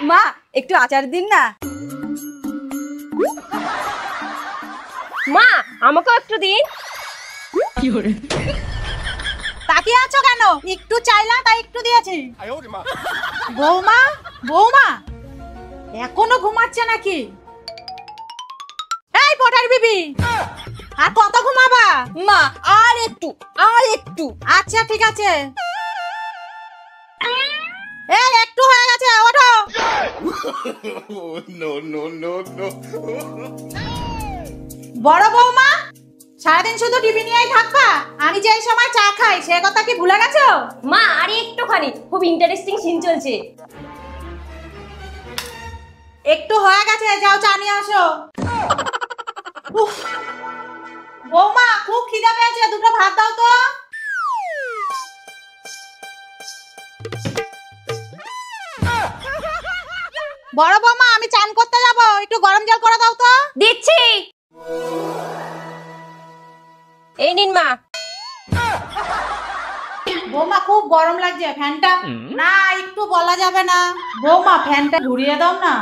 মা একটু আচার দিন না। মা আমাকেও একটু দিন। তাকিয়ে আছো কেন? একটু চাইলাম তাই একটু দিয়েছি। বৌমা বৌমা এখনো ঘুমাচ্ছে নাকি? এই পটার বিবি, আর কত ঘুমাবা? মা আর একটু। আচ্ছা ঠিক আছে। এই একটু হয়ে গেছে, ওঠো। বড় বৌমা, সারাদিন শুধু টিভি নিয়েই থাকবা? আমি যে সময় চা খাই সে কথা কি ভুলে গেছো? মা আর একটুখানি, খুব ইন্টারেস্টিং সিন চলছে। একটু হয়ে গেছে, যাও চা নিয়ে আসো। উফ, বৌমা খুব খিদে পেয়েছে, দুটো ভাত দাও তো। বড় বৌমা আমি চান করতে যাব, একটু গরম জল করে দাও তো। দিচ্ছি। এই নিন মা। বৌমা খুব গরম লাগছে, ফ্যানটা না একটু বলা যাবে না? বৌমা ফ্যানটা ঘুরিয়ে দাও না।